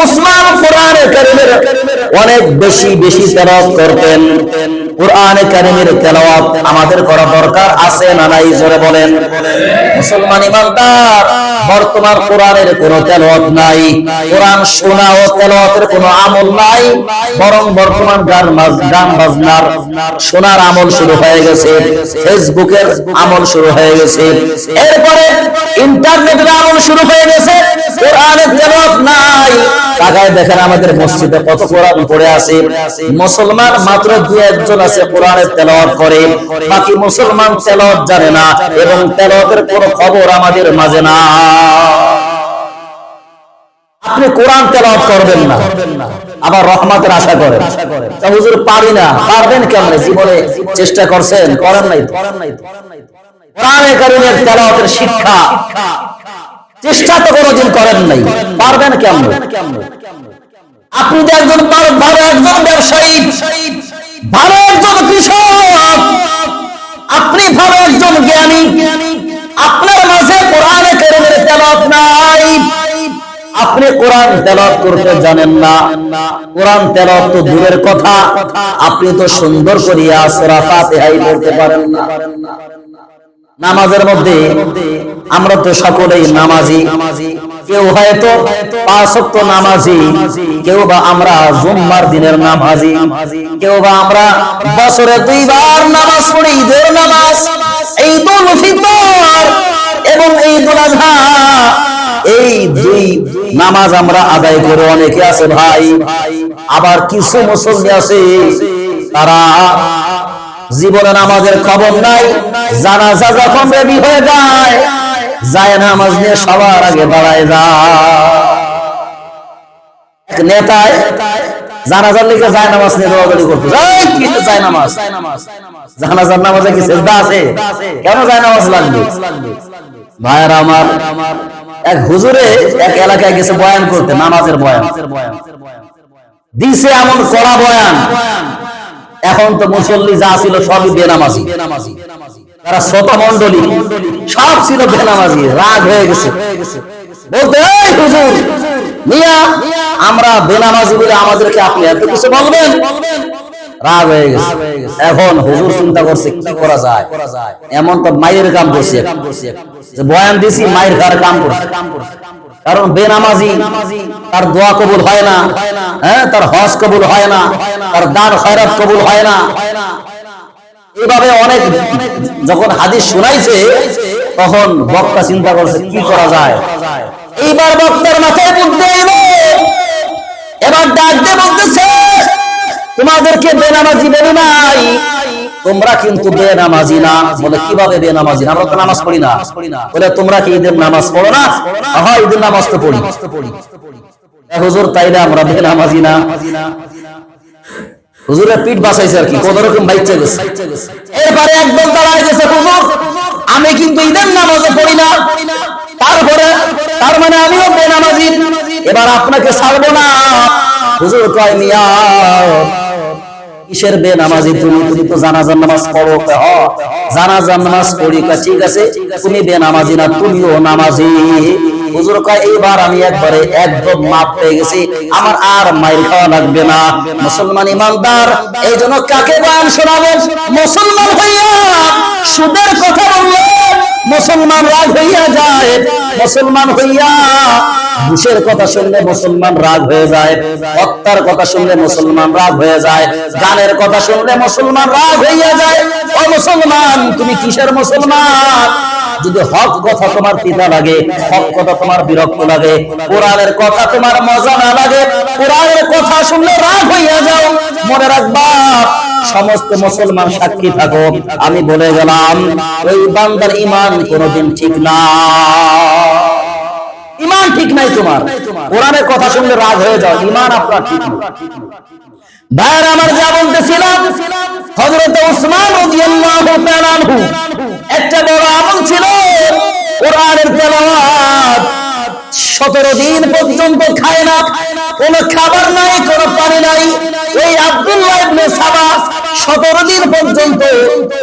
উসমান কোরআনে কারীমের অনেক বেশি বেশি তেলাওয়াত করতেন। কোরআনে কারীমের তেলাওয়াত আমাদের করা দরকার আছে না নাই, জোরে বলেন। মুসলমান ইমানদার, বর্তমান কোরআনের কোনো তেলাওয়াত নাই, কোরআন শোনা ও তেলাওয়াতের কোনো আমল নাই, বরং বর্তমান গান বাজনার শোনার আমল শুরু হয়ে গেছে, ফেসবুকের আমল শুরু হয়ে গেছে, এরপরে ইন্টারনেটের আমল শুরু হয়ে গেছে। কোরআনের তেলাওয়াত নাই। তাকায় দেখেন আমাদের মসজিদে কত কোরআন পড়ে আছে, মুসলমান মাত্র 2-1 আছে কোরআনের তেলাওয়াত করে, বাকি মুসলমান তেলাওয়াত জানে না এবং তেলাওয়াতের কোনো খবর আমাদের মাঝে না। আপনি কোরআন তেলাওয়াত করবেন না, আবার রহমতের আশা করেন। তা হুজুর পারি না, পারবেন কেমনে? জীবনে চেষ্টা করছেন? করেন নাই। কোরআনে কারীমের তেলাওয়াতের শিক্ষা চেষ্টা তো কোনোদিন করেন নাই, পারবেন কেমনে? আপনি যে একজন ভালো একজন ব্যবসায়ী, ভালো একজন কৃষক, আপনি ভালো একজন জ্ঞানী, আপনার মাঝে কোরআনে কারীমের তেলাওয়াত নাই, আপনি কোরআন তেলাওয়াত করতে জানেন না। কোরআন তেলাওয়াত তো দূরের কথা, আপনি তো সুন্দর করিয়া সূরা ফাতিহা পড়তে পারেন না। নামাজের মধ্যে আমরা তো সকলেই নামাজি, কেউ হয়তো 5 ওয়াক্ত নামাজি, কেউ বা আমরা জুম্মার দিনের নামাজি, কেউ বা আমরা বছরে 2 বার নামাজ পড়ি, ঈদের নামাজ, ঈদুল ফিতর এবং ঈদুল আযহা, এই 2 নামাজ আমরা আদায় করে অনেকে আছে ভাই। আবার কিছু মুসল্লি আছে তারা জীবনে নামাজের খবর নাই, জানাজা যখন রেডি হয়ে যায়, যায় নামাজ নিয়ে সবার আগে দাঁড়ায় যায়। নেতায় জানাজার লিখে যায় নামাজ নিয়ে দৌড়াদৌড়ি করতে যায়, কিন্তু যায় নামাজ, জানাজার নামাজে কি সেজদা আছে? কেন যায় নামাজ লাগবে? ভাইরা আমার, এক হুজুরে এক এলাকায় গেছে বয়ান করতে, নামাজের বয়ান দিছে, এমন কড়া বয়ান। এখন তো মুসল্লি যা ছিল সবই বেনামাজি, তারা শ্রোতা মণ্ডলী সব ছিল বেনামাজি। রাগ হয়ে গেছে, বলতে এই হুজুর মিয়া, আমরা বেনামাজি বলে আমাদেরকে আপনি এত কিছু বলবেন? রাগ হয়ে গেছে। এখন হুজুর চিন্তা করছে কি করা যায়, এমন তো মায়ের কাম করছে, বয়ান দিছি মায়ের ঘর কাম করছে। কারণ বেনামাজি তার দোয়া কবুল হয় না, হ্যাঁ, তার হজ কবুল হয় না, তার দান খয়রাত কবুল হয় না। এইভাবে অনেক যখন হাদিস শুনাইছে, তখন বক্তা চিন্তা করছে কি করা যায়। এইবার বক্তার মাথায় বুদ্ধি এলো, এবার ডাক দিয়ে বলতেছে, তোমাদেরকে বেনামাজি বলি নাই, তোমরা কিন্তু বেনামাজি না। বলে কিভাবে বেনামাজি না? আমরা তো নামাজ পড়ি না। বলে তোমরা কি ঈদের নামাজ পড়ো না? হ্যাঁ, ঈদের নামাজ তো পড়ি। হুজুর তাইলে আমরা বেনামাজি না। হুজুরের পিঠ বাঁচাইছে আর কি, কোন রকম বাইচে গেছে। এরপরে একদম দাঁড়ায় গেছে, হুজুর আমি কিন্তু ঈদের নামাজও পড়ি না, তারপরে তার মানে আমিও বেনামাজি, এবার আপনাকে ছাড়বো না। হুজুর কয় মিয়া কিসের বেনামাজি তুমি? তুমি তো জানাজার নামাজ পড়ো। জানাজার নামাজ পড়ি। ঠিক আছে, তুমি বেনামাজি না, তুমিও নামাজি। হুজুর কয় এইবার আমি একবারে একদম মাপ পেয়ে গেছি, আমার আর মাইর খাওয়া লাগবে না। মুসলমান ইমানদার, এই জন্য কাকে গান শোনাবো? মুসলমান হইয়া সুদের কথা বললে মুসলমান রাগ হইয়া যায়, মুসলমান হইয়া ঘুষের কথা শুনলে মুসলমান রাগ হয়ে যায়, হত্যার কথা শুনলে মুসলমান রাগ হয়ে যায়, গানের কথা শুনলে মুসলমান রাগ হইয়া যায়। ও মুসলমান, তুমি কিসের মুসলমান? যদি হক কথা তোমার পিতা লাগে, হক কথা তোমার বিরক্ত লাগে, কোরআনের কথা তোমার মজা না লাগে, কোরআনের কথা শুনলে রাগ হইয়া যাও, মনে রাখবা সমস্ত মুসলমান সাক্ষী থাকো, আমি বলে গেলাম ওই বান্দার ঈমান কোনোদিন ঠিক না। ঈমান ঠিক নাই তোমার, কোরআনের কথা শুনলে রাগ হয়ে যাও, ঈমান আপনার ঠিক না। ভাইরা আমার, যা বলতেছিলাম, হযরত ওসমান রাদিয়াল্লাহু তাআলা আনহু একটা বড় আমল ছিল কোরআনের তেলাওয়াত। 17 দিন পর্যন্ত খায় না, কোনো খাবার নাই, কোনো পানি নাই। এই আব্দুল্লাহ ইবনে সাবা 17 দিন পর্যন্ত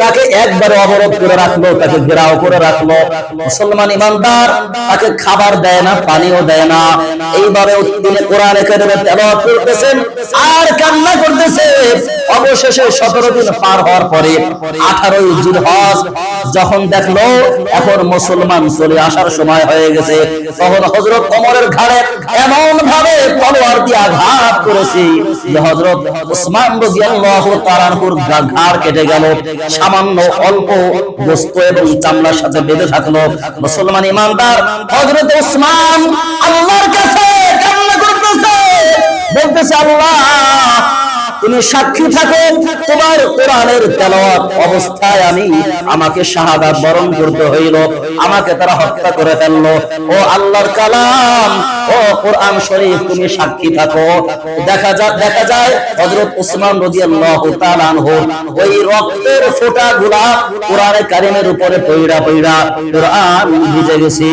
তাকে একবারে অবরোধ করে রাখলো, তাকে ঘেরাও করে রাখলো। মুসলমান ইমানদার তাকে খাবার দেয় না, পানিও দেয় না। এইভাবে তিনি কোরআনে কারিমে তেলাওয়াত করতেছেন আর কান্না করতেছে। অবশেষে 17 দিন পার হওয়ার পরে 18ই জিলহজ যখন দেখলো এখন মুসলমান চলে আসার সময় হয়ে গেছে, তখন হযরত ওমরের ঘাড়ে এমন ভাবে তলোয়ার দিয়ে আঘাত করেছে যে হযরত ওসমান রাদিয়াল্লাহু তাআলা আনহুর ঘাড় কেটে গেল। সামান্য অল্প গোশত এবং চামড়ার সাথে বেঁধে থাকলো। মুসলমান ইমানদার হযরত ওসমান আল্লাহর কাছে কান্না করতেছে, বলতেছে আল্লাহ তুমি সাক্ষী থাকো, তোমার কোরআনের তেলাওয়াত অবস্থায় আমাকে শাহাদাত বরণ করতে হইল, আমাকে তারা হত্যা করে ফেললো। ও আল্লাহর কালাম, ও কোরআন শরীফ তুমি সাক্ষী থাকো। দেখা যায় হযরত ওসমান রাদিয়াল্লাহু তাআলা আনহু ওই রক্তের ফোঁটাগুলা কোরআনে কারিমের উপরে পইড়া পইড়া কোরআন ভিজে গেছে।